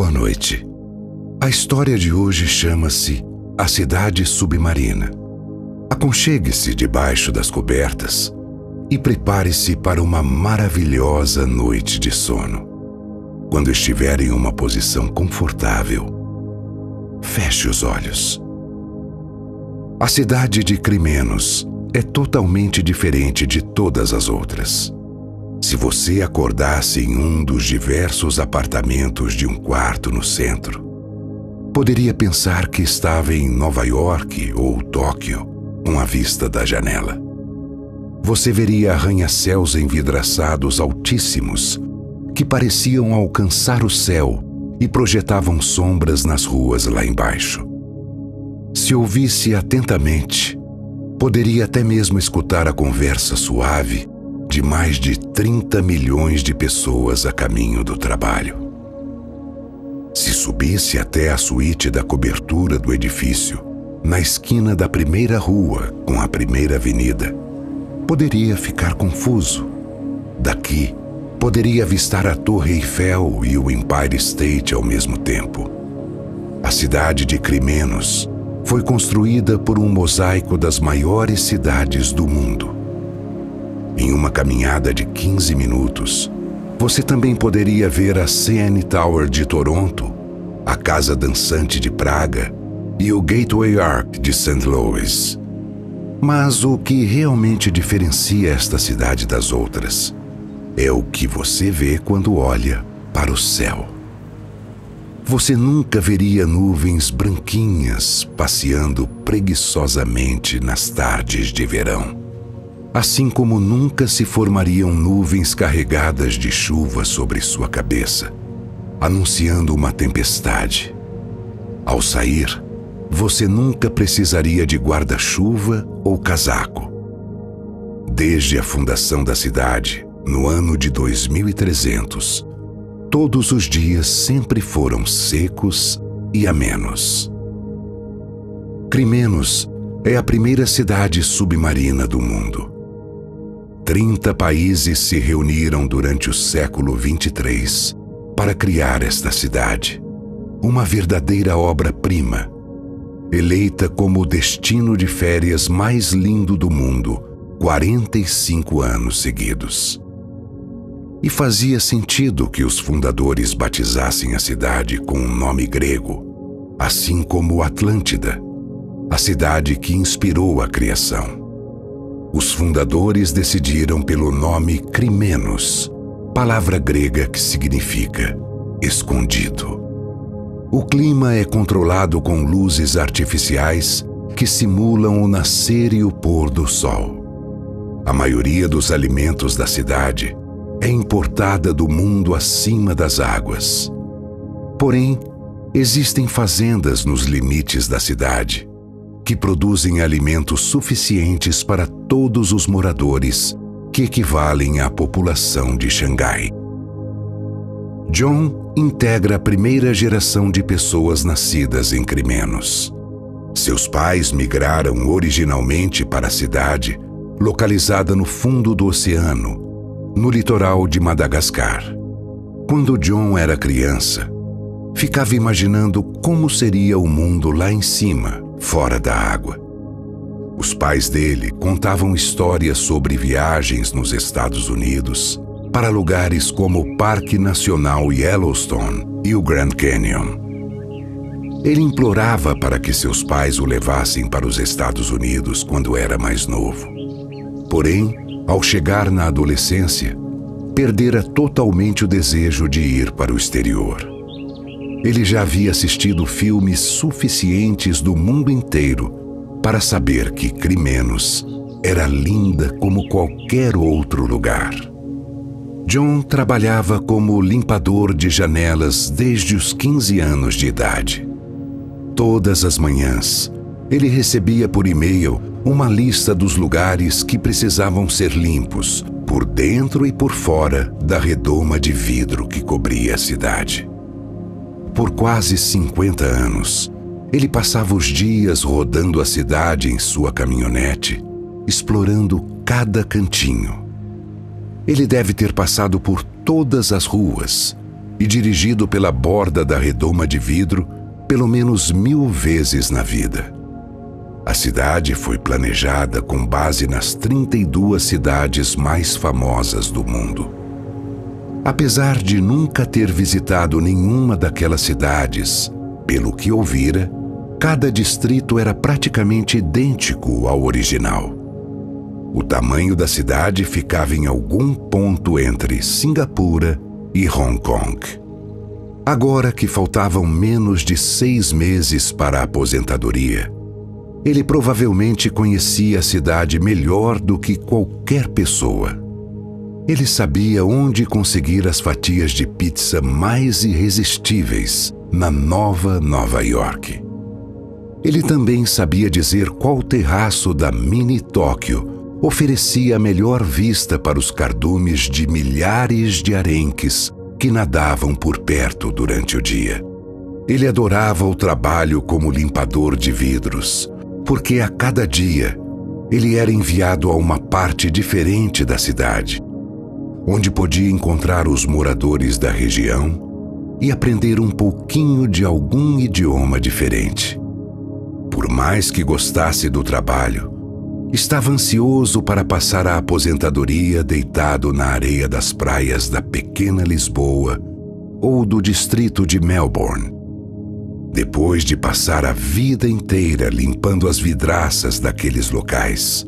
Boa noite. A história de hoje chama-se A Cidade Submarina. Aconchegue-se debaixo das cobertas e prepare-se para uma maravilhosa noite de sono. Quando estiver em uma posição confortável, feche os olhos. A cidade de Crimenos é totalmente diferente de todas as outras. Se você acordasse em um dos diversos apartamentos de um quarto no centro, poderia pensar que estava em Nova York ou Tóquio, com a vista da janela. Você veria arranha-céus envidraçados altíssimos que pareciam alcançar o céu e projetavam sombras nas ruas lá embaixo. Se ouvisse atentamente, poderia até mesmo escutar a conversa suave de mais de 30 milhões de pessoas a caminho do trabalho. Se subisse até a suíte da cobertura do edifício, na esquina da primeira rua com a primeira avenida, poderia ficar confuso. Daqui, poderia avistar a Torre Eiffel e o Empire State ao mesmo tempo. A cidade de Crimenos foi construída por um mosaico das maiores cidades do mundo. Em uma caminhada de 15 minutos, você também poderia ver a CN Tower de Toronto, a Casa Dançante de Praga e o Gateway Arch de St. Louis. Mas o que realmente diferencia esta cidade das outras é o que você vê quando olha para o céu. Você nunca veria nuvens branquinhas passeando preguiçosamente nas tardes de verão. Assim como nunca se formariam nuvens carregadas de chuva sobre sua cabeça, anunciando uma tempestade. Ao sair, você nunca precisaria de guarda-chuva ou casaco. Desde a fundação da cidade, no ano de 2300, todos os dias sempre foram secos e amenos. Crimenos é a primeira cidade submarina do mundo. 30 países se reuniram durante o século 23 para criar esta cidade, uma verdadeira obra-prima, eleita como o destino de férias mais lindo do mundo 45 anos seguidos. E fazia sentido que os fundadores batizassem a cidade com um nome grego, assim como Atlântida, a cidade que inspirou a criação. Os fundadores decidiram pelo nome Crimenos, palavra grega que significa escondido. O clima é controlado com luzes artificiais que simulam o nascer e o pôr do sol. A maioria dos alimentos da cidade é importada do mundo acima das águas. Porém, existem fazendas nos limites da cidade que produzem alimentos suficientes para todos os moradores, que equivalem à população de Xangai. John integra a primeira geração de pessoas nascidas em Crimenos. Seus pais migraram originalmente para a cidade, localizada no fundo do oceano, no litoral de Madagascar. Quando John era criança, ficava imaginando como seria o mundo lá em cima, fora da água. Os pais dele contavam histórias sobre viagens nos Estados Unidos para lugares como o Parque Nacional Yellowstone e o Grand Canyon. Ele implorava para que seus pais o levassem para os Estados Unidos quando era mais novo. Porém, ao chegar na adolescência, perdera totalmente o desejo de ir para o exterior. Ele já havia assistido filmes suficientes do mundo inteiro para saber que Crimenos era linda como qualquer outro lugar. John trabalhava como limpador de janelas desde os 15 anos de idade. Todas as manhãs, ele recebia por e-mail uma lista dos lugares que precisavam ser limpos, por dentro e por fora da redoma de vidro que cobria a cidade. Por quase 50 anos, ele passava os dias rodando a cidade em sua caminhonete, explorando cada cantinho. Ele deve ter passado por todas as ruas, e dirigido pela borda da redoma de vidro pelo menos 1000 vezes na vida. A cidade foi planejada com base nas 32 cidades mais famosas do mundo. Apesar de nunca ter visitado nenhuma daquelas cidades, pelo que ouvira, cada distrito era praticamente idêntico ao original. O tamanho da cidade ficava em algum ponto entre Singapura e Hong Kong. Agora que faltavam menos de 6 meses para a aposentadoria, ele provavelmente conhecia a cidade melhor do que qualquer pessoa. Ele sabia onde conseguir as fatias de pizza mais irresistíveis na Nova York. Ele também sabia dizer qual terraço da Mini Tóquio oferecia a melhor vista para os cardumes de milhares de arenques que nadavam por perto durante o dia. Ele adorava o trabalho como limpador de vidros, porque a cada dia ele era enviado a uma parte diferente da cidade, onde podia encontrar os moradores da região e aprender um pouquinho de algum idioma diferente. Por mais que gostasse do trabalho, estava ansioso para passar a aposentadoria deitado na areia das praias da pequena Lisboa ou do distrito de Melbourne. Depois de passar a vida inteira limpando as vidraças daqueles locais,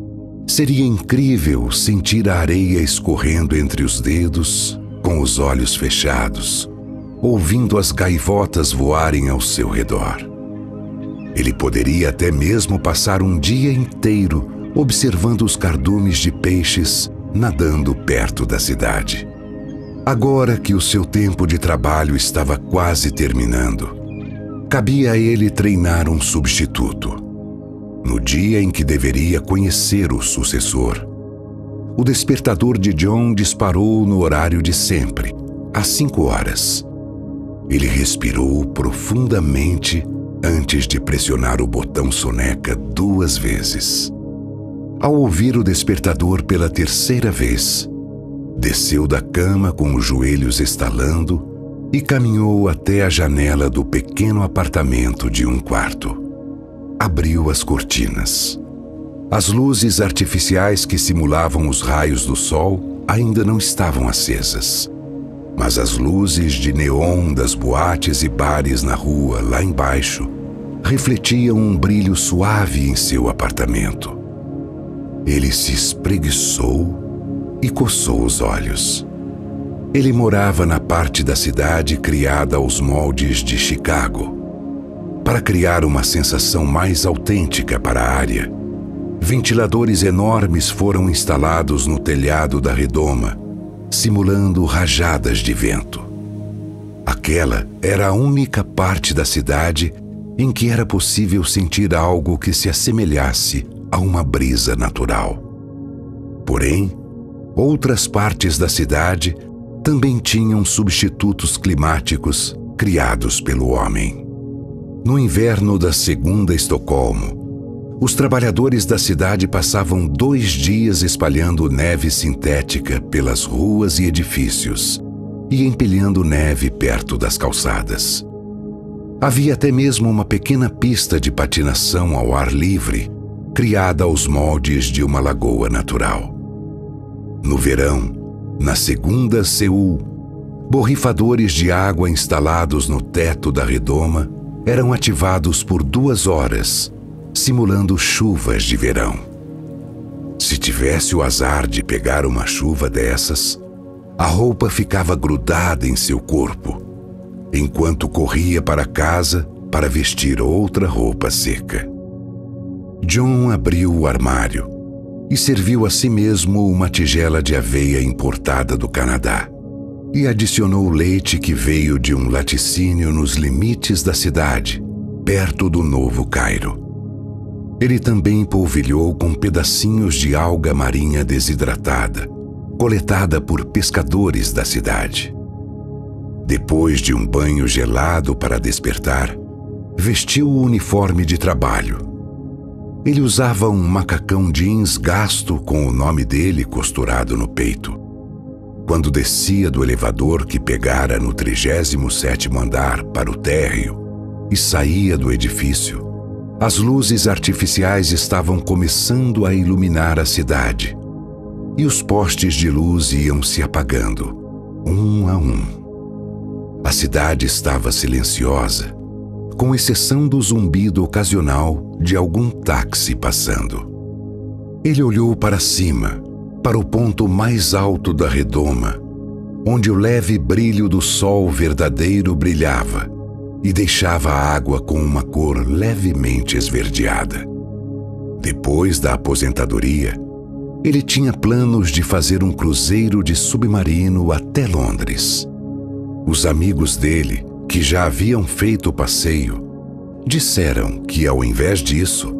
seria incrível sentir a areia escorrendo entre os dedos, com os olhos fechados, ouvindo as gaivotas voarem ao seu redor. Ele poderia até mesmo passar um dia inteiro observando os cardumes de peixes nadando perto da cidade. Agora que o seu tempo de trabalho estava quase terminando, cabia a ele treinar um substituto. No dia em que deveria conhecer o sucessor, o despertador de John disparou no horário de sempre, às 5 horas. Ele respirou profundamente antes de pressionar o botão soneca 2 vezes. Ao ouvir o despertador pela 3ª vez, desceu da cama com os joelhos estalando e caminhou até a janela do pequeno apartamento de um quarto. Abriu as cortinas. As luzes artificiais que simulavam os raios do sol ainda não estavam acesas, mas as luzes de neon das boates e bares na rua lá embaixo refletiam um brilho suave em seu apartamento. Ele se espreguiçou e coçou os olhos. Ele morava na parte da cidade criada aos moldes de Chicago. Para criar uma sensação mais autêntica para a área, ventiladores enormes foram instalados no telhado da redoma, simulando rajadas de vento. Aquela era a única parte da cidade em que era possível sentir algo que se assemelhasse a uma brisa natural. Porém, outras partes da cidade também tinham substitutos climáticos criados pelo homem. No inverno da segunda Estocolmo, os trabalhadores da cidade passavam 2 dias espalhando neve sintética pelas ruas e edifícios e empilhando neve perto das calçadas. Havia até mesmo uma pequena pista de patinação ao ar livre, criada aos moldes de uma lagoa natural. No verão, na segunda Seul, borrifadores de água instalados no teto da redoma eram ativados por 2 horas, simulando chuvas de verão. Se tivesse o azar de pegar uma chuva dessas, a roupa ficava grudada em seu corpo, enquanto corria para casa para vestir outra roupa seca. John abriu o armário e serviu a si mesmo uma tigela de aveia importada do Canadá e adicionou leite que veio de um laticínio nos limites da cidade, perto do Novo Cairo. Ele também polvilhou com pedacinhos de alga marinha desidratada, coletada por pescadores da cidade. Depois de um banho gelado para despertar, vestiu o uniforme de trabalho. Ele usava um macacão jeans gasto com o nome dele costurado no peito. Quando descia do elevador que pegara no 37º andar para o térreo e saía do edifício, as luzes artificiais estavam começando a iluminar a cidade, e os postes de luz iam se apagando, um a um. A cidade estava silenciosa, com exceção do zumbido ocasional de algum táxi passando. Ele olhou para cima, para o ponto mais alto da redoma, onde o leve brilho do sol verdadeiro brilhava e deixava a água com uma cor levemente esverdeada. Depois da aposentadoria, ele tinha planos de fazer um cruzeiro de submarino até Londres. Os amigos dele, que já haviam feito o passeio, disseram que, ao invés disso,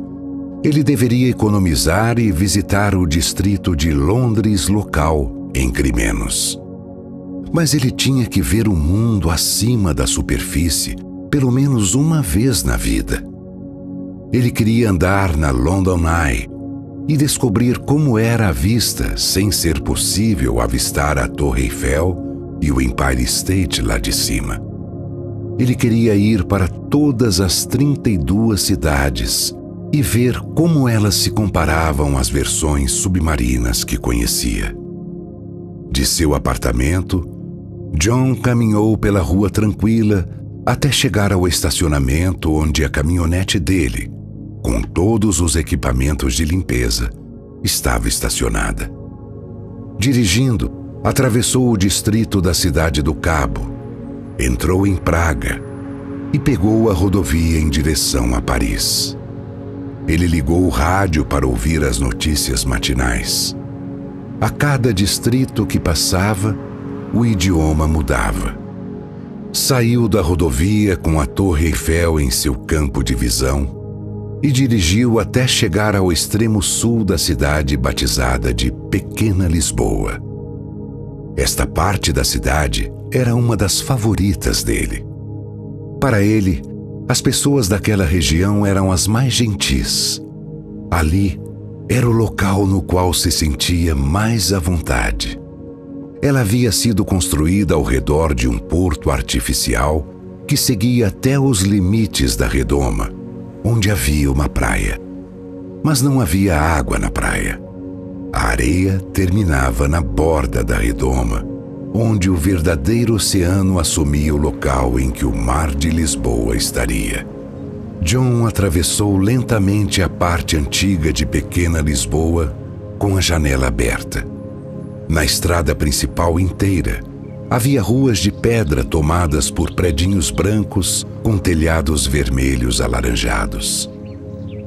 ele deveria economizar e visitar o distrito de Londres local em Crimenos. Mas ele tinha que ver o mundo acima da superfície pelo menos uma vez na vida. Ele queria andar na London Eye e descobrir como era a vista sem ser possível avistar a Torre Eiffel e o Empire State lá de cima. Ele queria ir para todas as 32 cidades e ver como elas se comparavam às versões submarinas que conhecia. De seu apartamento, John caminhou pela rua tranquila até chegar ao estacionamento onde a caminhonete dele, com todos os equipamentos de limpeza, estava estacionada. Dirigindo, atravessou o distrito da Cidade do Cabo, entrou em Praga e pegou a rodovia em direção a Paris. Ele ligou o rádio para ouvir as notícias matinais. A cada distrito que passava, o idioma mudava. Saiu da rodovia com a Torre Eiffel em seu campo de visão e dirigiu até chegar ao extremo sul da cidade batizada de Pequena Lisboa. Esta parte da cidade era uma das favoritas dele. Para ele, as pessoas daquela região eram as mais gentis. Ali era o local no qual se sentia mais à vontade. Ela havia sido construída ao redor de um porto artificial que seguia até os limites da redoma, onde havia uma praia. Mas não havia água na praia. A areia terminava na borda da redoma, onde o verdadeiro oceano assumia o local em que o mar de Lisboa estaria. John atravessou lentamente a parte antiga de Pequena Lisboa com a janela aberta. Na estrada principal inteira, havia ruas de pedra tomadas por predinhos brancos com telhados vermelhos alaranjados.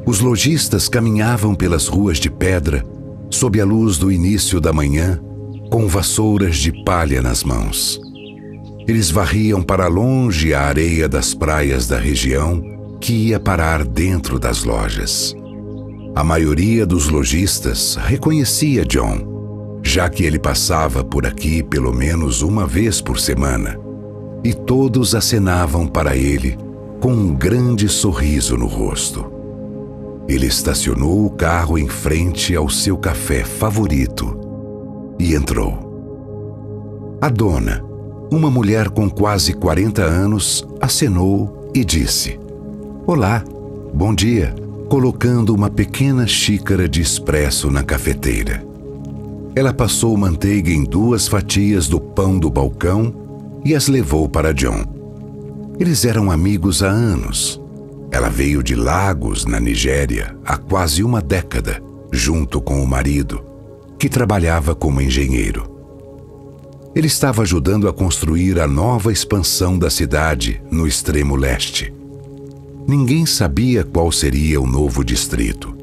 Os lojistas caminhavam pelas ruas de pedra, sob a luz do início da manhã, com vassouras de palha nas mãos. Eles varriam para longe a areia das praias da região que ia parar dentro das lojas. A maioria dos lojistas reconhecia John, já que ele passava por aqui pelo menos uma vez por semana, e todos acenavam para ele com um grande sorriso no rosto. Ele estacionou o carro em frente ao seu café favorito e entrou. A dona, uma mulher com quase 40 anos, acenou e disse: "Olá, bom dia", colocando uma pequena xícara de expresso na cafeteira. Ela passou manteiga em 2 fatias do pão do balcão e as levou para John. Eles eram amigos há anos. Ela veio de Lagos, na Nigéria, há quase uma década, junto com o marido, que trabalhava como engenheiro. Ele estava ajudando a construir a nova expansão da cidade no extremo leste. Ninguém sabia qual seria o novo distrito,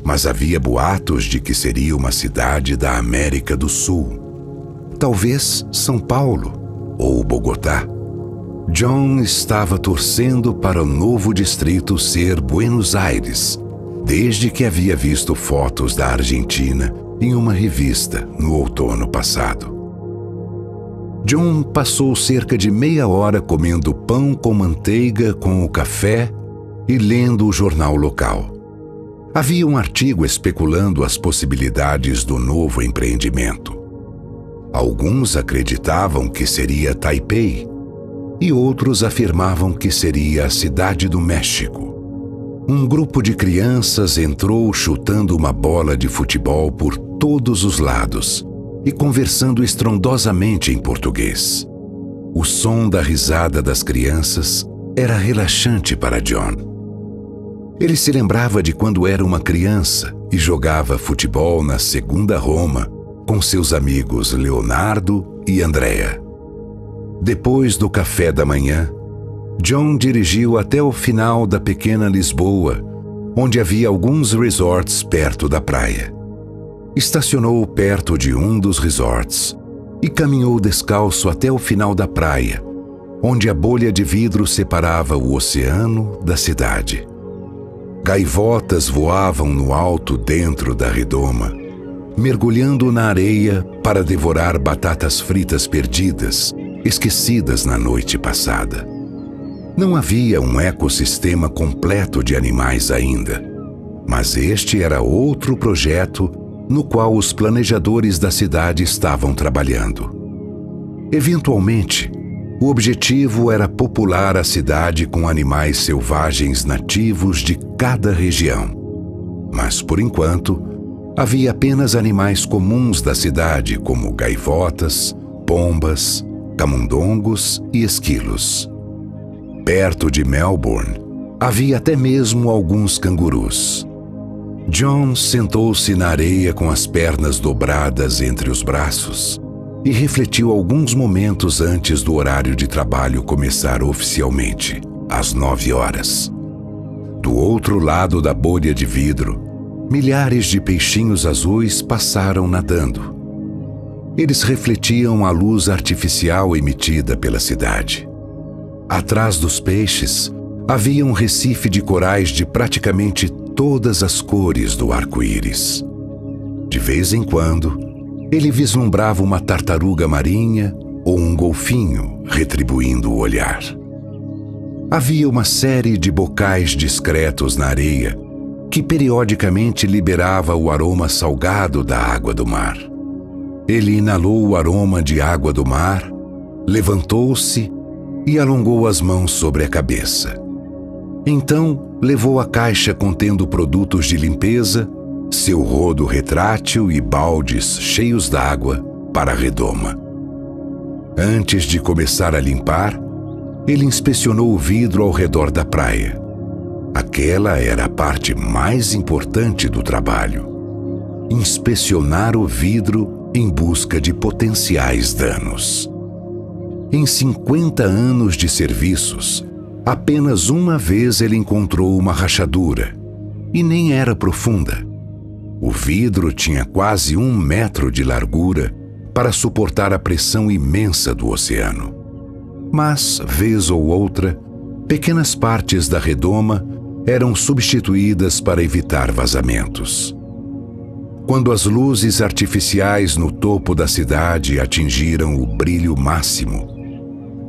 mas havia boatos de que seria uma cidade da América do Sul. Talvez São Paulo ou Bogotá. John estava torcendo para o novo distrito ser Buenos Aires, desde que havia visto fotos da Argentina em uma revista no outono passado. John passou cerca de meia hora comendo pão com manteiga com o café e lendo o jornal local. Havia um artigo especulando as possibilidades do novo empreendimento. Alguns acreditavam que seria Taipei e outros afirmavam que seria a cidade do México. Um grupo de crianças entrou chutando uma bola de futebol por todos os lados e conversando estrondosamente em português. O som da risada das crianças era relaxante para John. Ele se lembrava de quando era uma criança e jogava futebol na Segunda Roma com seus amigos Leonardo e Andrea. Depois do café da manhã, John dirigiu até o final da pequena Lisboa, onde havia alguns resorts perto da praia. Estacionou perto de um dos resorts e caminhou descalço até o final da praia, onde a bolha de vidro separava o oceano da cidade. Gaivotas voavam no alto dentro da redoma, mergulhando na areia para devorar batatas fritas perdidas, esquecidas na noite passada. Não havia um ecossistema completo de animais ainda, mas este era outro projeto no qual os planejadores da cidade estavam trabalhando. Eventualmente, o objetivo era popular a cidade com animais selvagens nativos de cada região. Mas, por enquanto, havia apenas animais comuns da cidade, como gaivotas, pombas, camundongos e esquilos. Perto de Melbourne, havia até mesmo alguns cangurus. John sentou-se na areia com as pernas dobradas entre os braços e refletiu alguns momentos antes do horário de trabalho começar oficialmente, às 9 horas. Do outro lado da bolha de vidro, milhares de peixinhos azuis passaram nadando. Eles refletiam a luz artificial emitida pela cidade. Atrás dos peixes, havia um recife de corais de praticamente todas as cores do arco-íris. De vez em quando, ele vislumbrava uma tartaruga marinha ou um golfinho retribuindo o olhar. Havia uma série de bocais discretos na areia que periodicamente liberava o aroma salgado da água do mar. Ele inalou o aroma de água do mar, levantou-se e alongou as mãos sobre a cabeça. Então, levou a caixa contendo produtos de limpeza, seu rodo retrátil e baldes cheios d'água para a redoma. Antes de começar a limpar, ele inspecionou o vidro ao redor da praia. Aquela era a parte mais importante do trabalho: inspecionar o vidro em busca de potenciais danos. Em 50 anos de serviços, apenas uma vez ele encontrou uma rachadura, e nem era profunda. O vidro tinha quase 1 metro de largura para suportar a pressão imensa do oceano. Mas, vez ou outra, pequenas partes da redoma eram substituídas para evitar vazamentos. Quando as luzes artificiais no topo da cidade atingiram o brilho máximo,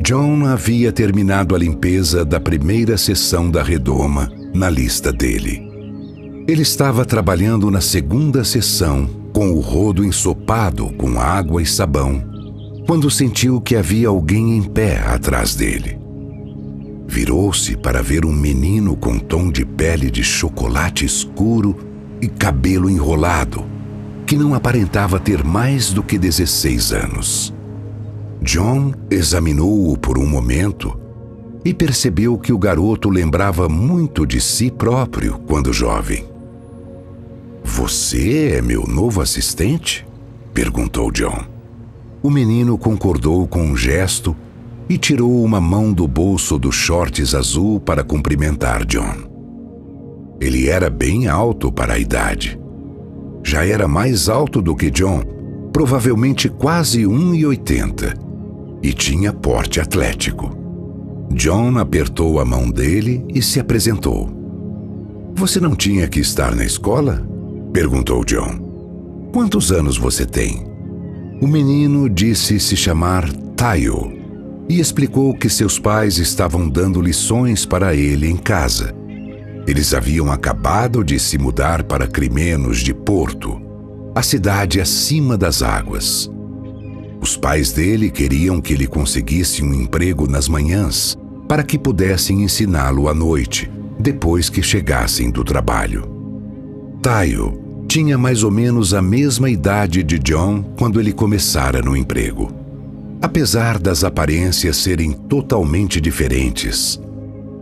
John havia terminado a limpeza da primeira seção da redoma na lista dele. Ele estava trabalhando na segunda seção, com o rodo ensopado com água e sabão, quando sentiu que havia alguém em pé atrás dele. Virou-se para ver um menino com tom de pele de chocolate escuro e cabelo enrolado, que não aparentava ter mais do que 16 anos. John examinou-o por um momento e percebeu que o garoto lembrava muito de si próprio quando jovem. "Você é meu novo assistente?" perguntou John. O menino concordou com um gesto e tirou uma mão do bolso dos shorts azul para cumprimentar John. Ele era bem alto para a idade. Já era mais alto do que John, provavelmente quase 1,80, e tinha porte atlético. John apertou a mão dele e se apresentou. "Você não tinha que estar na escola?" perguntou John. "Quantos anos você tem?" O menino disse se chamar Tayo e explicou que seus pais estavam dando lições para ele em casa. Eles haviam acabado de se mudar para Crimenos de Porto, a cidade acima das águas. Os pais dele queriam que ele conseguisse um emprego nas manhãs para que pudessem ensiná-lo à noite, depois que chegassem do trabalho. Tayo tinha mais ou menos a mesma idade de John quando ele começara no emprego. Apesar das aparências serem totalmente diferentes,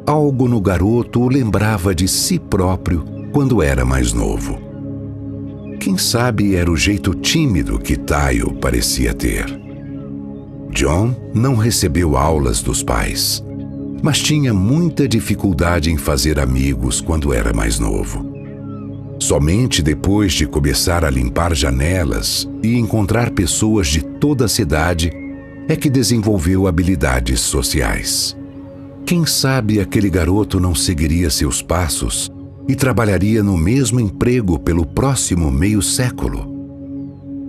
algo no garoto o lembrava de si próprio quando era mais novo. Quem sabe era o jeito tímido que Tayo parecia ter. John não recebeu aulas dos pais, mas tinha muita dificuldade em fazer amigos quando era mais novo. Somente depois de começar a limpar janelas e encontrar pessoas de toda a cidade é que desenvolveu habilidades sociais. Quem sabe aquele garoto não seguiria seus passos e trabalharia no mesmo emprego pelo próximo meio século.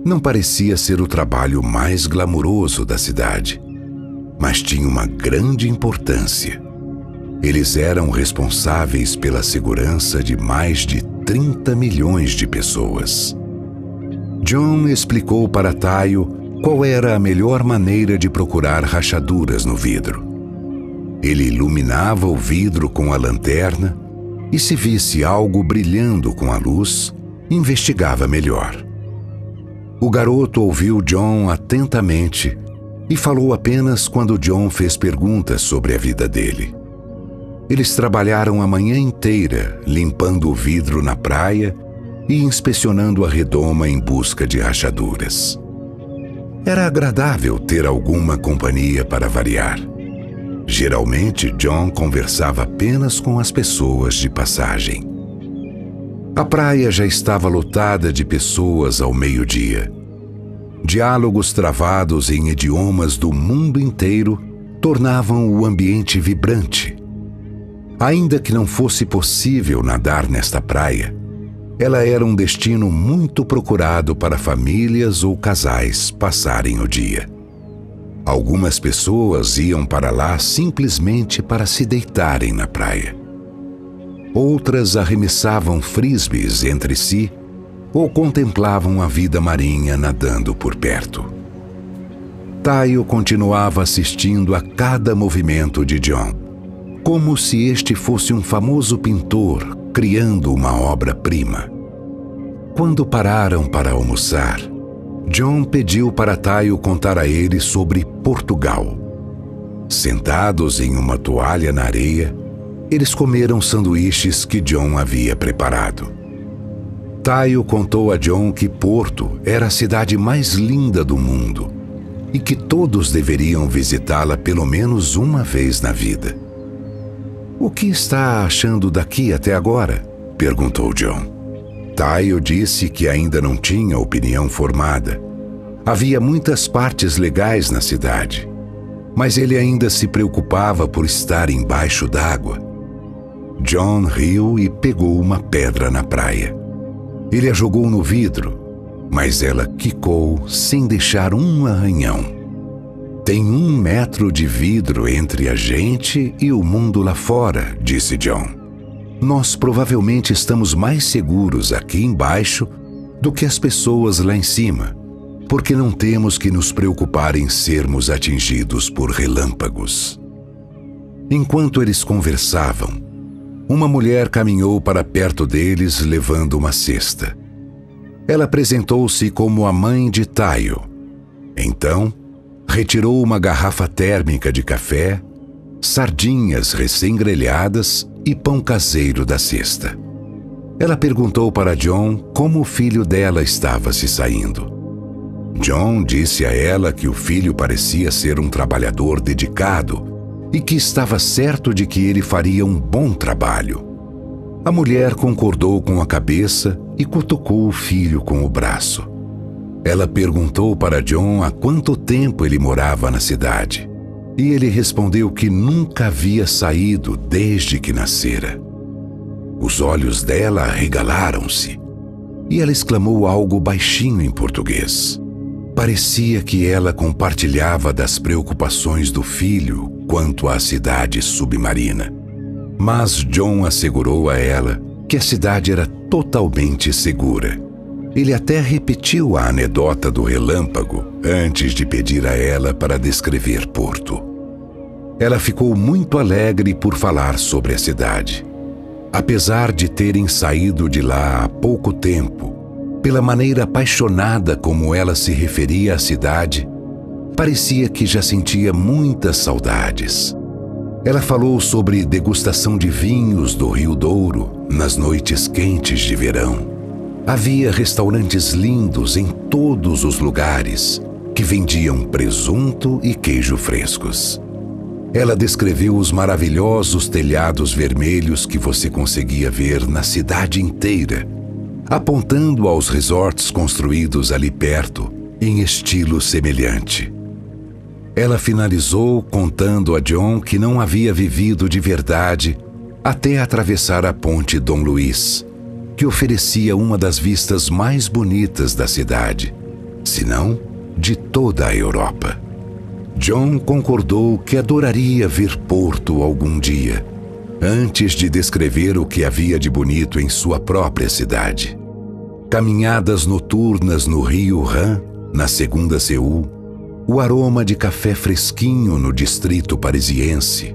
Não parecia ser o trabalho mais glamuroso da cidade, mas tinha uma grande importância. Eles eram responsáveis pela segurança de mais de 30 milhões de pessoas. John explicou para Tayo qual era a melhor maneira de procurar rachaduras no vidro. Ele iluminava o vidro com a lanterna e, se visse algo brilhando com a luz, investigava melhor. O garoto ouviu John atentamente e falou apenas quando John fez perguntas sobre a vida dele. Eles trabalharam a manhã inteira limpando o vidro na praia e inspecionando a redoma em busca de rachaduras. Era agradável ter alguma companhia para variar. Geralmente, John conversava apenas com as pessoas de passagem. A praia já estava lotada de pessoas ao meio-dia. Diálogos travados em idiomas do mundo inteiro tornavam o ambiente vibrante. Ainda que não fosse possível nadar nesta praia, ela era um destino muito procurado para famílias ou casais passarem o dia. Algumas pessoas iam para lá simplesmente para se deitarem na praia. Outras arremessavam frisbees entre si ou contemplavam a vida marinha nadando por perto. Tayo continuava assistindo a cada movimento de John, como se este fosse um famoso pintor criando uma obra-prima. Quando pararam para almoçar, John pediu para Tayo contar a ele sobre Portugal. Sentados em uma toalha na areia, eles comeram sanduíches que John havia preparado. Tayo contou a John que Porto era a cidade mais linda do mundo e que todos deveriam visitá-la pelo menos uma vez na vida. "O que está achando daqui até agora?" perguntou John. Tayo disse que ainda não tinha opinião formada. Havia muitas partes legais na cidade, mas ele ainda se preocupava por estar embaixo d'água. John riu e pegou uma pedra na praia. Ele a jogou no vidro, mas ela quicou sem deixar um arranhão. "Tem 1 metro de vidro entre a gente e o mundo lá fora", disse John. "Nós provavelmente estamos mais seguros aqui embaixo do que as pessoas lá em cima, porque não temos que nos preocupar em sermos atingidos por relâmpagos." Enquanto eles conversavam, uma mulher caminhou para perto deles levando uma cesta. Ela apresentou-se como a mãe de Tayo. Então, retirou uma garrafa térmica de café, sardinhas recém-grelhadas e pão caseiro da cesta. Ela perguntou para John como o filho dela estava se saindo. John disse a ela que o filho parecia ser um trabalhador dedicado e que estava certo de que ele faria um bom trabalho. A mulher concordou com a cabeça e cutucou o filho com o braço. Ela perguntou para John há quanto tempo ele morava na cidade, e ele respondeu que nunca havia saído desde que nascera. Os olhos dela arregalaram-se, e ela exclamou algo baixinho em português. Parecia que ela compartilhava das preocupações do filho quanto à cidade submarina. Mas John assegurou a ela que a cidade era totalmente segura. Ele até repetiu a anedota do relâmpago antes de pedir a ela para descrever Porto. Ela ficou muito alegre por falar sobre a cidade. Apesar de terem saído de lá há pouco tempo, pela maneira apaixonada como ela se referia à cidade, parecia que já sentia muitas saudades. Ela falou sobre degustação de vinhos do Rio Douro nas noites quentes de verão. Havia restaurantes lindos em todos os lugares que vendiam presunto e queijo frescos. Ela descreveu os maravilhosos telhados vermelhos que você conseguia ver na cidade inteira, apontando aos resorts construídos ali perto em estilo semelhante. Ela finalizou contando a John que não havia vivido de verdade até atravessar a ponte Dom Luís, que oferecia uma das vistas mais bonitas da cidade, se não de toda a Europa. John concordou que adoraria ver Porto algum dia, antes de descrever o que havia de bonito em sua própria cidade. Caminhadas noturnas no rio Rhin, na segunda Seul, o aroma de café fresquinho no distrito parisiense,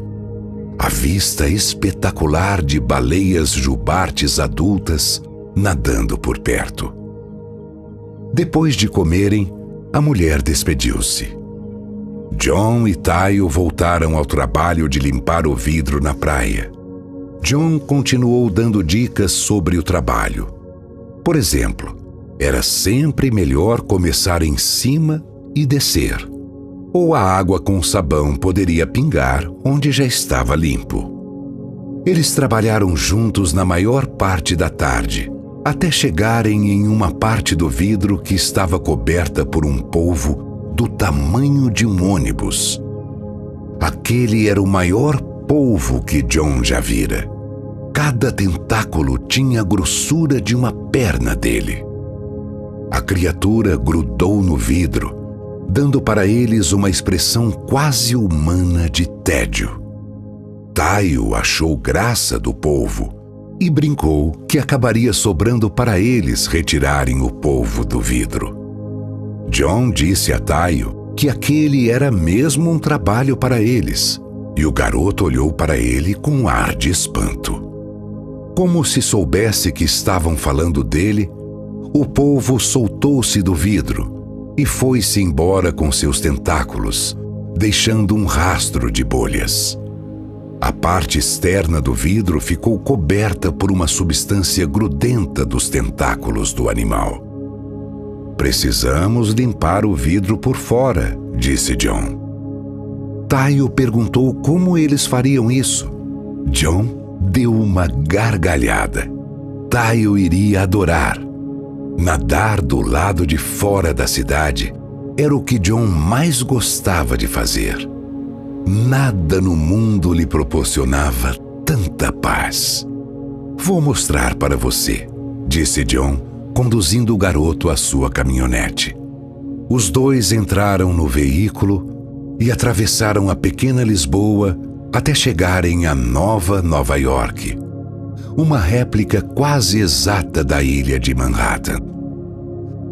a vista espetacular de baleias jubartes adultas nadando por perto. Depois de comerem, a mulher despediu-se. John e Tayo voltaram ao trabalho de limpar o vidro na praia. John continuou dando dicas sobre o trabalho. Por exemplo, era sempre melhor começar em cima e descer, ou a água com sabão poderia pingar onde já estava limpo. Eles trabalharam juntos na maior parte da tarde, até chegarem em uma parte do vidro que estava coberta por um polvo do tamanho de um ônibus. Aquele era o maior polvo que John já vira. Cada tentáculo tinha a grossura de uma perna dele. A criatura grudou no vidro, dando para eles uma expressão quase humana de tédio. Tayo achou graça do polvo e brincou que acabaria sobrando para eles retirarem o polvo do vidro. John disse a Tayo que aquele era mesmo um trabalho para eles, e o garoto olhou para ele com um ar de espanto. Como se soubesse que estavam falando dele, o polvo soltou-se do vidro e foi-se embora com seus tentáculos, deixando um rastro de bolhas. A parte externa do vidro ficou coberta por uma substância grudenta dos tentáculos do animal. "Precisamos limpar o vidro por fora", disse John. Tayo perguntou como eles fariam isso. John deu uma gargalhada. Tayo iria adorar. Nadar do lado de fora da cidade era o que John mais gostava de fazer. Nada no mundo lhe proporcionava tanta paz. "Vou mostrar para você", disse John, conduzindo o garoto à sua caminhonete. Os dois entraram no veículo e atravessaram a pequena Lisboa até chegarem à nova Nova York, uma réplica quase exata da ilha de Manhattan.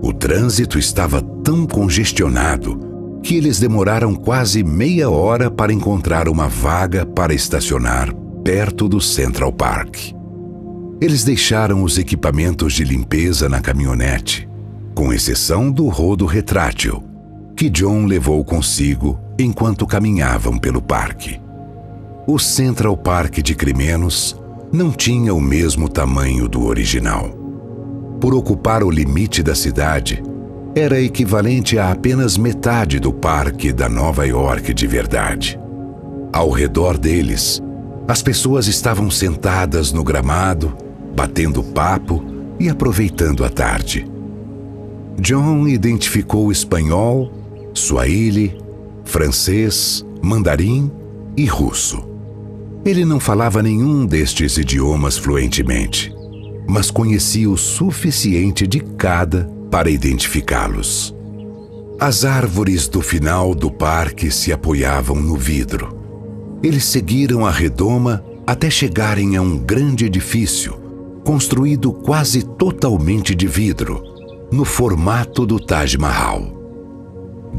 O trânsito estava tão congestionado que eles demoraram quase meia hora para encontrar uma vaga para estacionar perto do Central Park. Eles deixaram os equipamentos de limpeza na caminhonete, com exceção do rodo retrátil, que John levou consigo enquanto caminhavam pelo parque. O Central Park de Crimenos não tinha o mesmo tamanho do original. Por ocupar o limite da cidade, era equivalente a apenas metade do parque da Nova York de verdade. Ao redor deles, as pessoas estavam sentadas no gramado, batendo papo e aproveitando a tarde. John identificou espanhol, suahili, francês, mandarim e russo. Ele não falava nenhum destes idiomas fluentemente, mas conhecia o suficiente de cada para identificá-los. As árvores do final do parque se apoiavam no vidro. Eles seguiram a redoma até chegarem a um grande edifício, construído quase totalmente de vidro, no formato do Taj Mahal.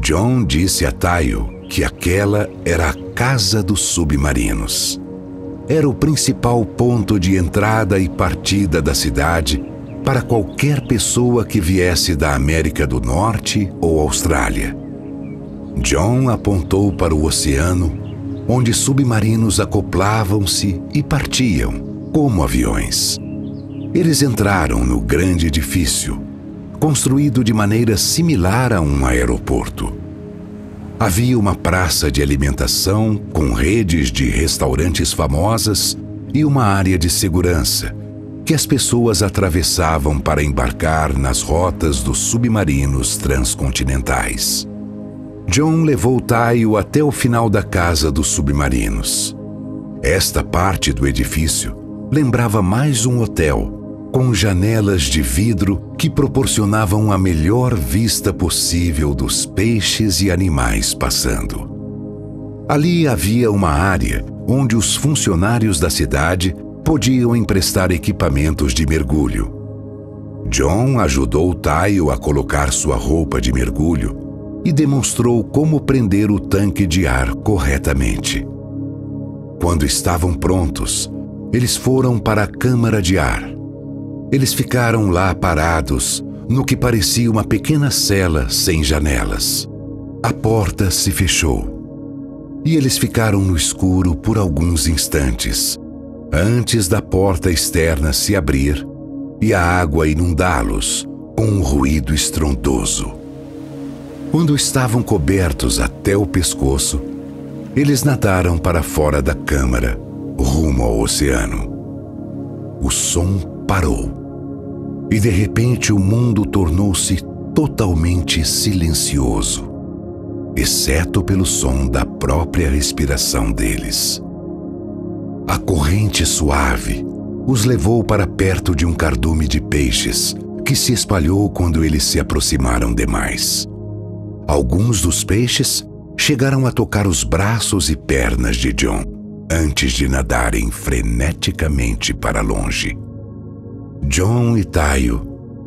John disse a Tayo que aquela era a casa dos submarinos. Era o principal ponto de entrada e partida da cidade para qualquer pessoa que viesse da América do Norte ou Austrália. John apontou para o oceano, onde submarinos acoplavam-se e partiam, como aviões. Eles entraram no grande edifício, construído de maneira similar a um aeroporto. Havia uma praça de alimentação com redes de restaurantes famosas e uma área de segurança que as pessoas atravessavam para embarcar nas rotas dos submarinos transcontinentais. John levou Tayo até o final da casa dos submarinos. Esta parte do edifício lembrava mais um hotel, com janelas de vidro que proporcionavam a melhor vista possível dos peixes e animais passando. Ali havia uma área onde os funcionários da cidade podiam emprestar equipamentos de mergulho. John ajudou Tayo a colocar sua roupa de mergulho e demonstrou como prender o tanque de ar corretamente. Quando estavam prontos, eles foram para a câmara de ar. Eles ficaram lá parados, no que parecia uma pequena cela sem janelas. A porta se fechou. E eles ficaram no escuro por alguns instantes, antes da porta externa se abrir e a água inundá-los com um ruído estrondoso. Quando estavam cobertos até o pescoço, eles nadaram para fora da câmara, rumo ao oceano. O som parou. E de repente o mundo tornou-se totalmente silencioso, exceto pelo som da própria respiração deles. A corrente suave os levou para perto de um cardume de peixes que se espalhou quando eles se aproximaram demais. Alguns dos peixes chegaram a tocar os braços e pernas de John antes de nadarem freneticamente para longe. John e Tayo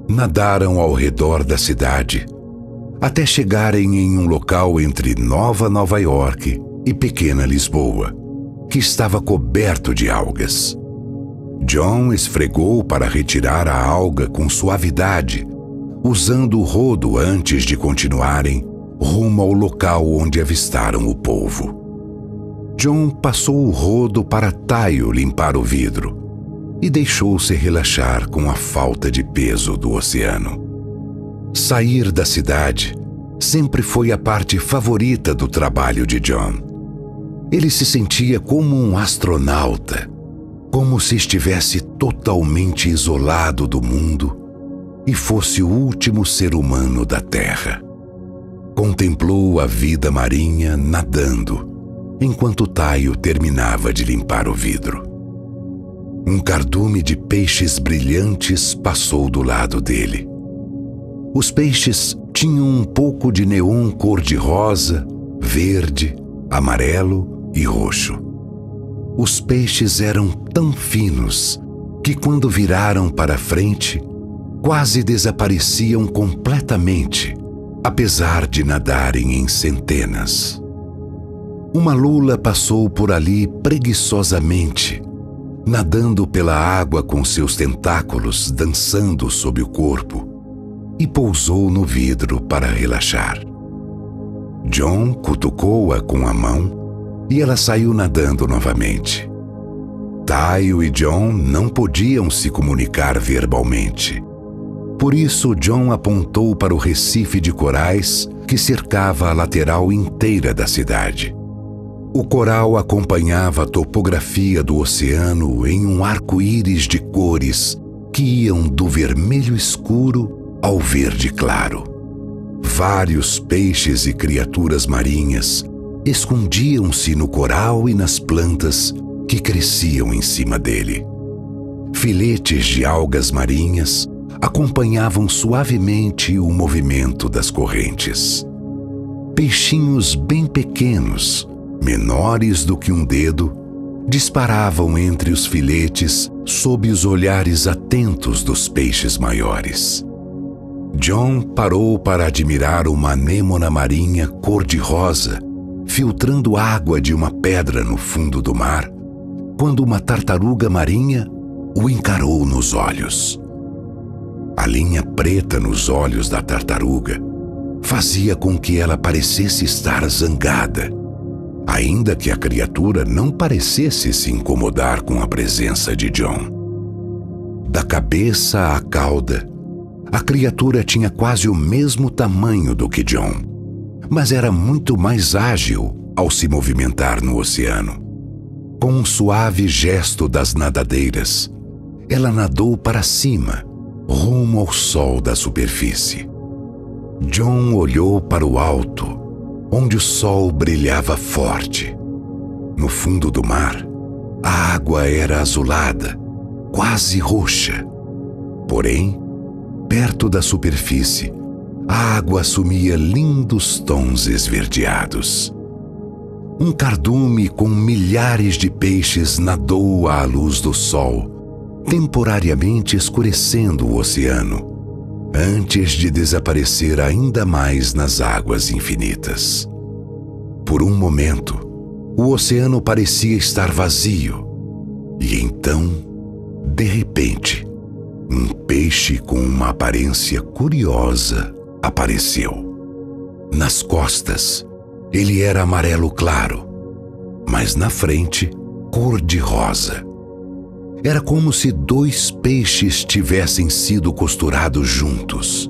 nadaram ao redor da cidade até chegarem em um local entre Nova York e pequena Lisboa, que estava coberto de algas. John esfregou para retirar a alga com suavidade, usando o rodo antes de continuarem rumo ao local onde avistaram o polvo. John passou o rodo para Tayo limpar o vidro e deixou-se relaxar com a falta de peso do oceano. Sair da cidade sempre foi a parte favorita do trabalho de John. Ele se sentia como um astronauta, como se estivesse totalmente isolado do mundo e fosse o último ser humano da Terra. Contemplou a vida marinha nadando, enquanto Tayo terminava de limpar o vidro. Um cardume de peixes brilhantes passou do lado dele. Os peixes tinham um pouco de neon cor-de-rosa, verde, amarelo e roxo. Os peixes eram tão finos que, quando viraram para frente, quase desapareciam completamente, apesar de nadarem em centenas. Uma lula passou por ali preguiçosamente, nadando pela água com seus tentáculos dançando sob o corpo, e pousou no vidro para relaxar. John cutucou-a com a mão e ela saiu nadando novamente. Tayo e John não podiam se comunicar verbalmente. Por isso, John apontou para o recife de corais que cercava a lateral inteira da cidade. O coral acompanhava a topografia do oceano em um arco-íris de cores que iam do vermelho escuro ao verde claro. Vários peixes e criaturas marinhas escondiam-se no coral e nas plantas que cresciam em cima dele. Filetes de algas marinhas acompanhavam suavemente o movimento das correntes. Peixinhos bem pequenos, menores do que um dedo, disparavam entre os filetes sob os olhares atentos dos peixes maiores. John parou para admirar uma anêmona marinha cor-de-rosa filtrando água de uma pedra no fundo do mar, quando uma tartaruga marinha o encarou nos olhos. A linha preta nos olhos da tartaruga fazia com que ela parecesse estar zangada, ainda que a criatura não parecesse se incomodar com a presença de John. Da cabeça à cauda, a criatura tinha quase o mesmo tamanho do que John, mas era muito mais ágil ao se movimentar no oceano. Com um suave gesto das nadadeiras, ela nadou para cima, rumo ao sol da superfície. John olhou para o alto, onde o sol brilhava forte. No fundo do mar, a água era azulada, quase roxa. Porém, perto da superfície, a água assumia lindos tons esverdeados. Um cardume com milhares de peixes nadou à luz do sol, temporariamente escurecendo o oceano, antes de desaparecer ainda mais nas águas infinitas. Por um momento, o oceano parecia estar vazio, e então, de repente, um peixe com uma aparência curiosa apareceu. Nas costas, ele era amarelo claro, mas na frente, cor-de-rosa. Era como se dois peixes tivessem sido costurados juntos.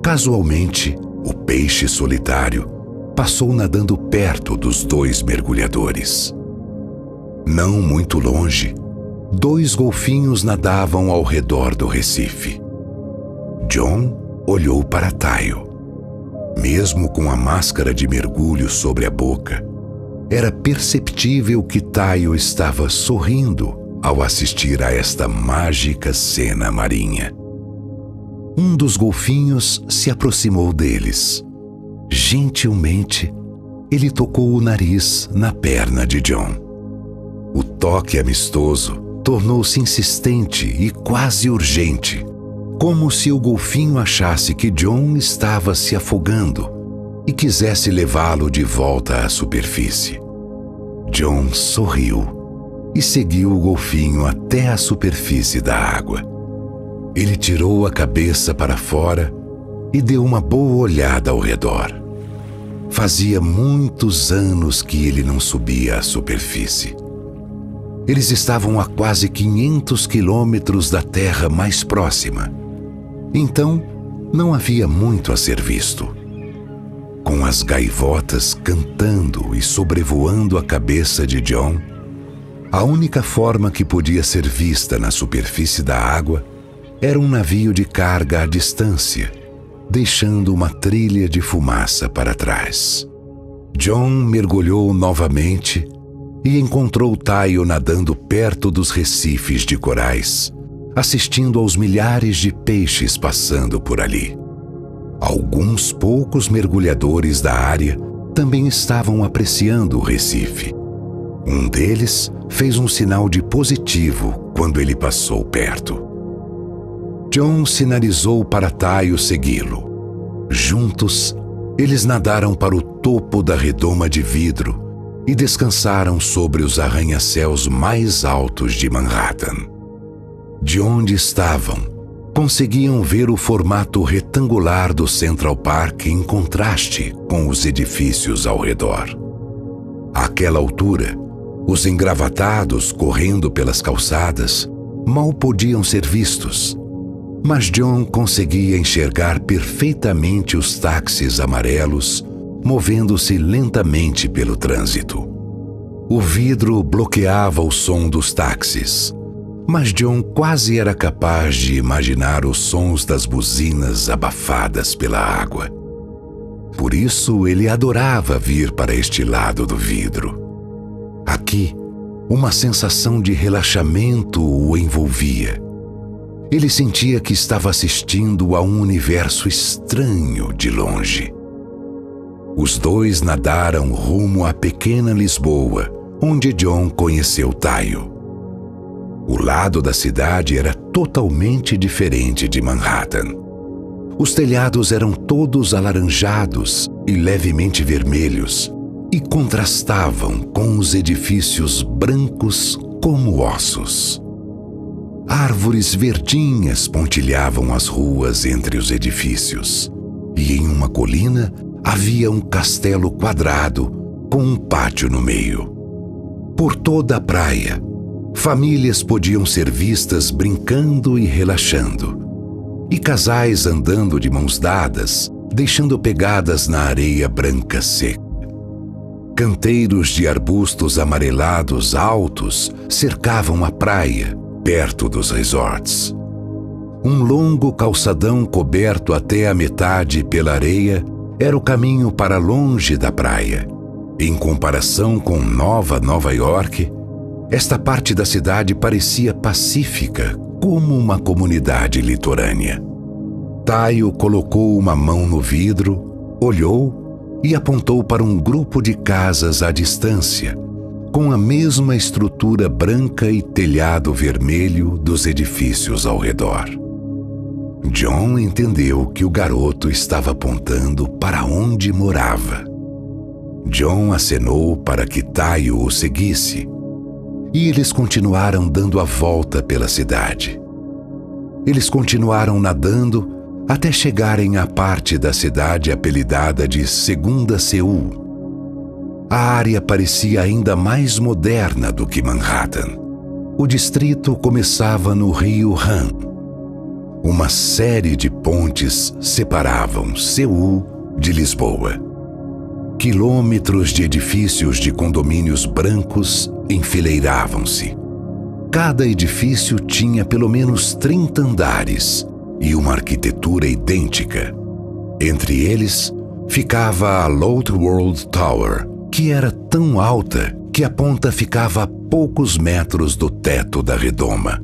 Casualmente, o peixe solitário passou nadando perto dos dois mergulhadores. Não muito longe, dois golfinhos nadavam ao redor do recife. John olhou para Tayo. Mesmo com a máscara de mergulho sobre a boca, era perceptível que Tayo estava sorrindo ao assistir a esta mágica cena marinha. Um dos golfinhos se aproximou deles. Gentilmente, ele tocou o nariz na perna de John. O toque amistoso tornou-se insistente e quase urgente, como se o golfinho achasse que John estava se afogando e quisesse levá-lo de volta à superfície. John sorriu e seguiu o golfinho até a superfície da água. Ele tirou a cabeça para fora e deu uma boa olhada ao redor. Fazia muitos anos que ele não subia à superfície. Eles estavam a quase 500 quilômetros da terra mais próxima. Então, não havia muito a ser visto. Com as gaivotas cantando e sobrevoando a cabeça de John, a única forma que podia ser vista na superfície da água era um navio de carga à distância, deixando uma trilha de fumaça para trás. John mergulhou novamente e encontrou Tayo nadando perto dos recifes de corais, assistindo aos milhares de peixes passando por ali. Alguns poucos mergulhadores da área também estavam apreciando o recife. Um deles fez um sinal de positivo quando ele passou perto. John sinalizou para Tayo segui-lo. Juntos, eles nadaram para o topo da redoma de vidro e descansaram sobre os arranha-céus mais altos de Manhattan. De onde estavam, conseguiam ver o formato retangular do Central Park em contraste com os edifícios ao redor. Àquela altura, os engravatados correndo pelas calçadas mal podiam ser vistos, mas John conseguia enxergar perfeitamente os táxis amarelos movendo-se lentamente pelo trânsito. O vidro bloqueava o som dos táxis, mas John quase era capaz de imaginar os sons das buzinas abafadas pela água. Por isso ele adorava vir para este lado do vidro. Aqui, uma sensação de relaxamento o envolvia. Ele sentia que estava assistindo a um universo estranho de longe. Os dois nadaram rumo à pequena Lisboa, onde John conheceu Tayo. O lado da cidade era totalmente diferente de Manhattan. Os telhados eram todos alaranjados e levemente vermelhos e contrastavam com os edifícios brancos como ossos. Árvores verdinhas pontilhavam as ruas entre os edifícios, e em uma colina havia um castelo quadrado com um pátio no meio. Por toda a praia, famílias podiam ser vistas brincando e relaxando, e casais andando de mãos dadas, deixando pegadas na areia branca seca. Canteiros de arbustos amarelados altos cercavam a praia, perto dos resorts. Um longo calçadão coberto até a metade pela areia era o caminho para longe da praia. Em comparação com Nova York, esta parte da cidade parecia pacífica, como uma comunidade litorânea. Tayo colocou uma mão no vidro, olhou e apontou para um grupo de casas à distância, com a mesma estrutura branca e telhado vermelho dos edifícios ao redor. John entendeu que o garoto estava apontando para onde morava. John acenou para que Tayo o seguisse, e eles continuaram dando a volta pela cidade. Eles continuaram nadando até chegarem à parte da cidade apelidada de Segunda Seul. A área parecia ainda mais moderna do que Manhattan. O distrito começava no rio Han. Uma série de pontes separavam Seul de Lisboa. Quilômetros de edifícios de condomínios brancos enfileiravam-se. Cada edifício tinha pelo menos 30 andares e uma arquitetura idêntica. Entre eles ficava a Lotte World Tower, que era tão alta que a ponta ficava a poucos metros do teto da redoma.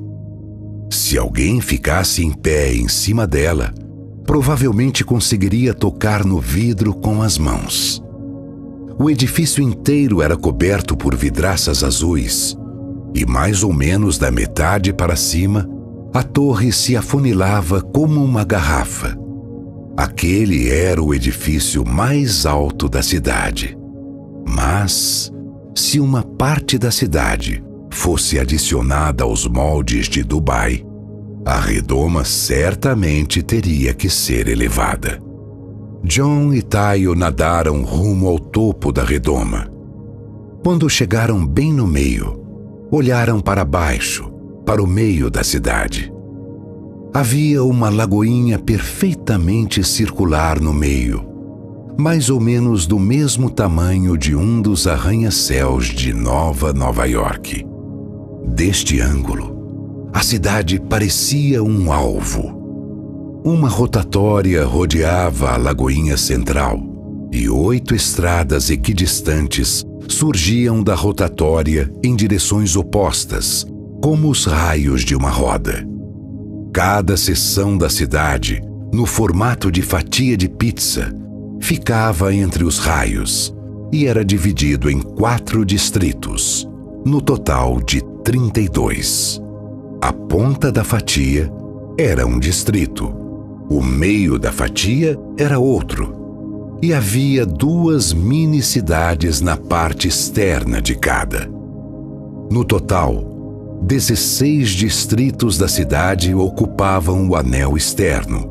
Se alguém ficasse em pé em cima dela, provavelmente conseguiria tocar no vidro com as mãos. O edifício inteiro era coberto por vidraças azuis, e mais ou menos da metade para cima, a torre se afunilava como uma garrafa. Aquele era o edifício mais alto da cidade. Mas, se uma parte da cidade fosse adicionada aos moldes de Dubai, a redoma certamente teria que ser elevada. John e Tayo nadaram rumo ao topo da redoma. Quando chegaram bem no meio, olharam para baixo, para o meio da cidade. Havia uma lagoinha perfeitamente circular no meio, mais ou menos do mesmo tamanho de um dos arranha-céus de Nova York. Deste ângulo, a cidade parecia um alvo. Uma rotatória rodeava a lagoinha central e 8 estradas equidistantes surgiam da rotatória em direções opostas, como os raios de uma roda. Cada seção da cidade, no formato de fatia de pizza, ficava entre os raios e era dividido em 4 distritos, no total de 32. A ponta da fatia era um distrito, o meio da fatia era outro, e havia 2 mini-cidades na parte externa de cada. No total, 16 distritos da cidade ocupavam o anel externo,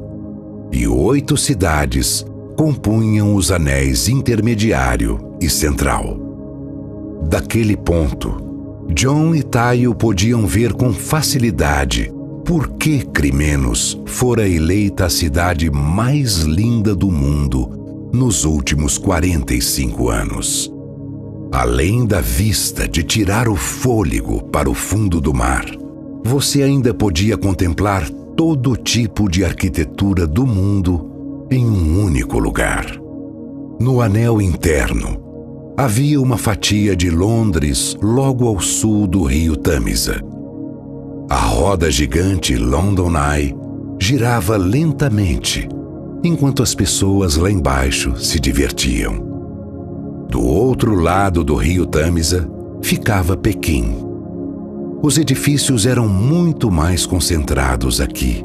e 8 cidades compunham os anéis intermediário e central. Daquele ponto, John e Tayo podiam ver com facilidade por que Crimenos fora eleita a cidade mais linda do mundo nos últimos 45 anos. Além da vista de tirar o fôlego para o fundo do mar, você ainda podia contemplar todo tipo de arquitetura do mundo em um único lugar. No anel interno, havia uma fatia de Londres logo ao sul do rio Tâmisa. A roda gigante London Eye girava lentamente, enquanto as pessoas lá embaixo se divertiam. Do outro lado do rio Tâmisa ficava Pequim. Os edifícios eram muito mais concentrados aqui,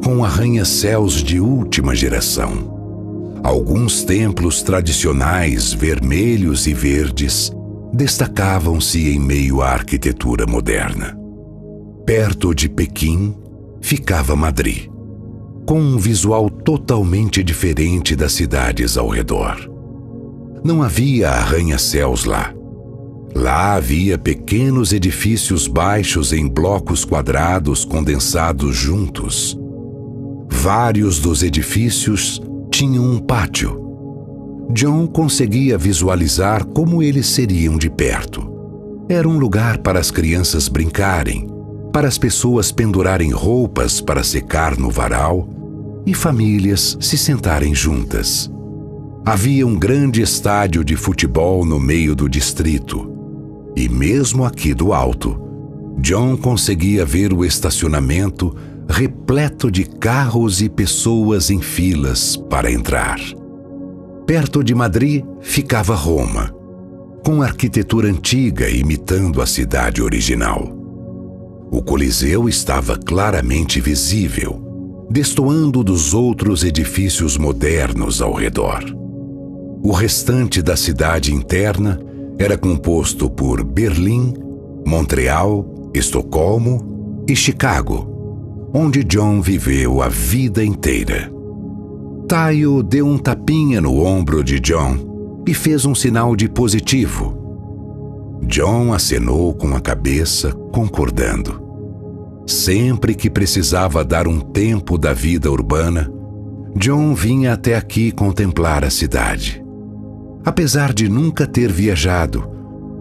com arranha-céus de última geração. Alguns templos tradicionais, vermelhos e verdes, destacavam-se em meio à arquitetura moderna. Perto de Pequim ficava Madrid, com um visual totalmente diferente das cidades ao redor. Não havia arranha-céus lá. Lá havia pequenos edifícios baixos em blocos quadrados condensados juntos. Vários dos edifícios tinham um pátio. John conseguia visualizar como eles seriam de perto. Era um lugar para as crianças brincarem, para as pessoas pendurarem roupas para secar no varal e famílias se sentarem juntas. Havia um grande estádio de futebol no meio do distrito. E mesmo aqui do alto, John conseguia ver o estacionamento repleto de carros e pessoas em filas para entrar. Perto de Madrid ficava Roma, com arquitetura antiga imitando a cidade original. O Coliseu estava claramente visível, destoando dos outros edifícios modernos ao redor. O restante da cidade interna era composto por Berlim, Montreal, Estocolmo e Chicago, onde John viveu a vida inteira. Tayo deu um tapinha no ombro de John e fez um sinal de positivo. John acenou com a cabeça, concordando. Sempre que precisava dar um tempo da vida urbana, John vinha até aqui contemplar a cidade. Apesar de nunca ter viajado,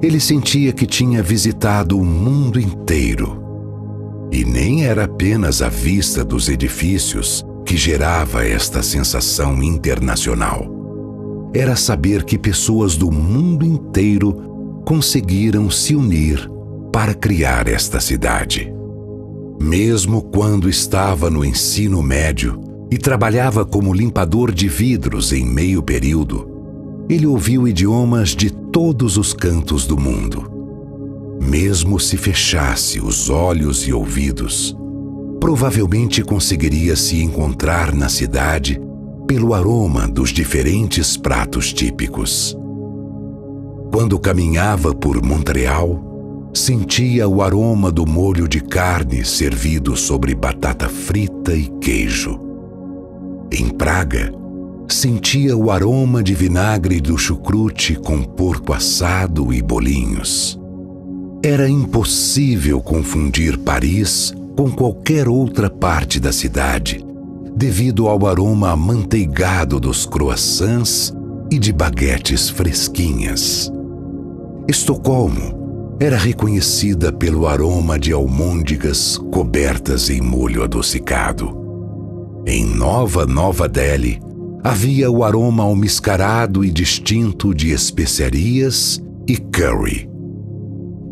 ele sentia que tinha visitado o mundo inteiro. E nem era apenas a vista dos edifícios que gerava esta sensação internacional. Era saber que pessoas do mundo inteiro conseguiram se unir para criar esta cidade. Mesmo quando estava no ensino médio e trabalhava como limpador de vidros em meio período, ele ouviu idiomas de todos os cantos do mundo. Mesmo se fechasse os olhos e ouvidos, provavelmente conseguiria se encontrar na cidade pelo aroma dos diferentes pratos típicos. Quando caminhava por Montreal, sentia o aroma do molho de carne servido sobre batata frita e queijo. Em Praga, sentia o aroma de vinagre do chucrute com porco assado e bolinhos. Era impossível confundir Paris com qualquer outra parte da cidade, devido ao aroma amanteigado dos croissants e de baguetes fresquinhas. Estocolmo era reconhecida pelo aroma de almôndegas cobertas em molho adocicado. Em Nova Delhi, havia o aroma almiscarado e distinto de especiarias e curry.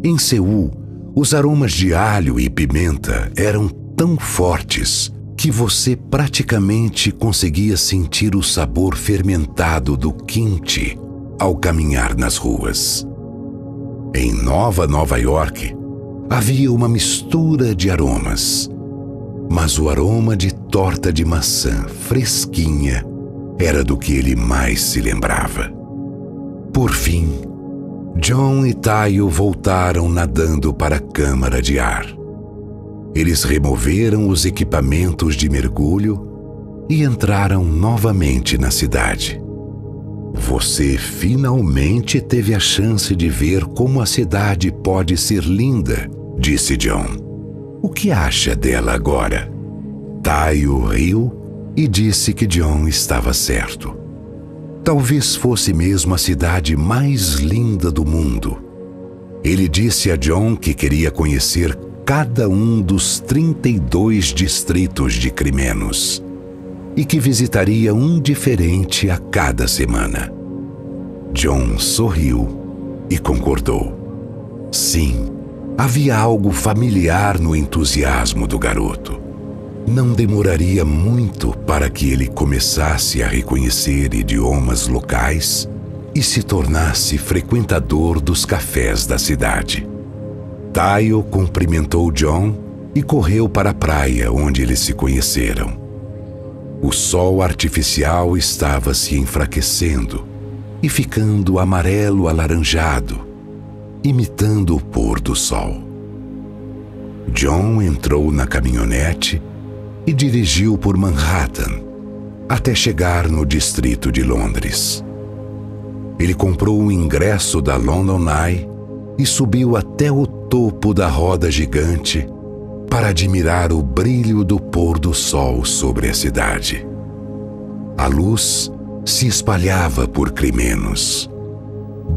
Em Seul, os aromas de alho e pimenta eram tão fortes que você praticamente conseguia sentir o sabor fermentado do kimchi ao caminhar nas ruas. Em Nova York, havia uma mistura de aromas, mas o aroma de torta de maçã fresquinha era do que ele mais se lembrava. Por fim, John e Tayo voltaram nadando para a câmara de ar. Eles removeram os equipamentos de mergulho e entraram novamente na cidade. Você finalmente teve a chance de ver como a cidade pode ser linda, disse John. O que acha dela agora? Tayo riu e disse que John estava certo. Talvez fosse mesmo a cidade mais linda do mundo. Ele disse a John que queria conhecer cada um dos 32 distritos de Crimenos e que visitaria um diferente a cada semana. John sorriu e concordou. Sim, havia algo familiar no entusiasmo do garoto. Não demoraria muito para que ele começasse a reconhecer idiomas locais e se tornasse frequentador dos cafés da cidade. Tayo cumprimentou John e correu para a praia onde eles se conheceram. O sol artificial estava se enfraquecendo e ficando amarelo-alaranjado, imitando o pôr do sol. John entrou na caminhonete e dirigiu por Manhattan até chegar no distrito de Londres. Ele comprou o ingresso da London Eye e subiu até o topo da roda gigante para admirar o brilho do pôr do sol sobre a cidade. A luz se espalhava por Crimenos,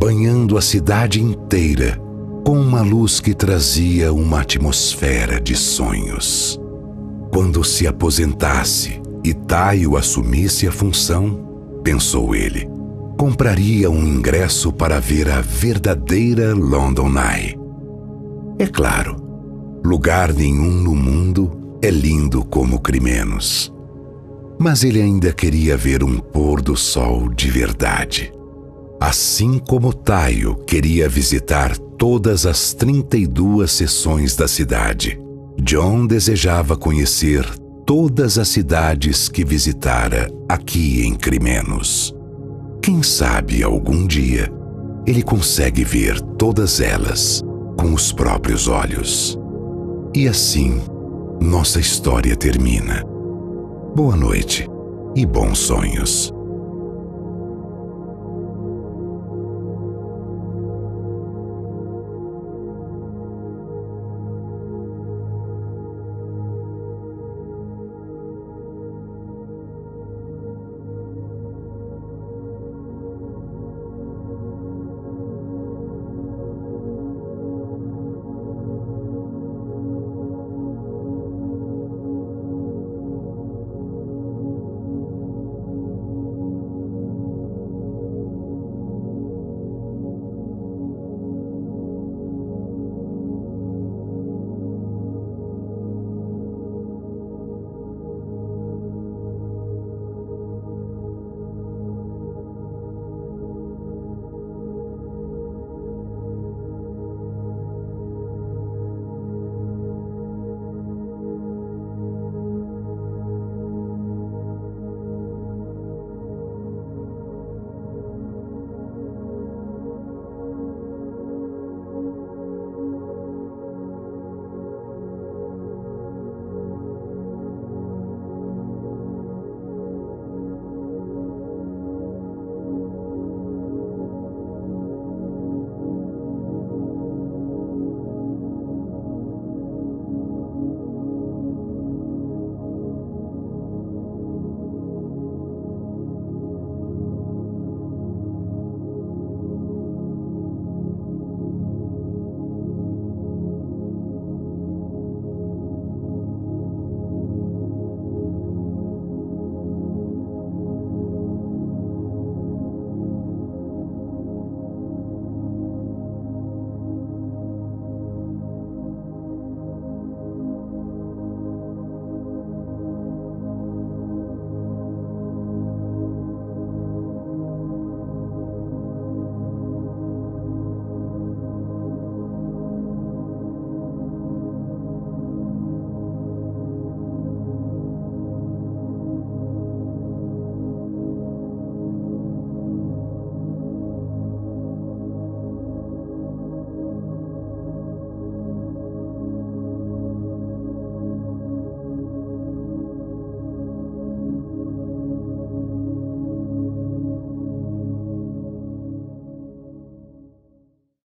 banhando a cidade inteira com uma luz que trazia uma atmosfera de sonhos. Quando se aposentasse e Tayo assumisse a função, pensou ele, compraria um ingresso para ver a verdadeira London Eye. É claro, lugar nenhum no mundo é lindo como Crimenos. Mas ele ainda queria ver um pôr do sol de verdade. Assim como Tayo queria visitar todas as 32 seções da cidade, John desejava conhecer todas as cidades que visitara aqui em Crimenos. Quem sabe algum dia ele consegue ver todas elas com os próprios olhos. E assim, nossa história termina. Boa noite e bons sonhos.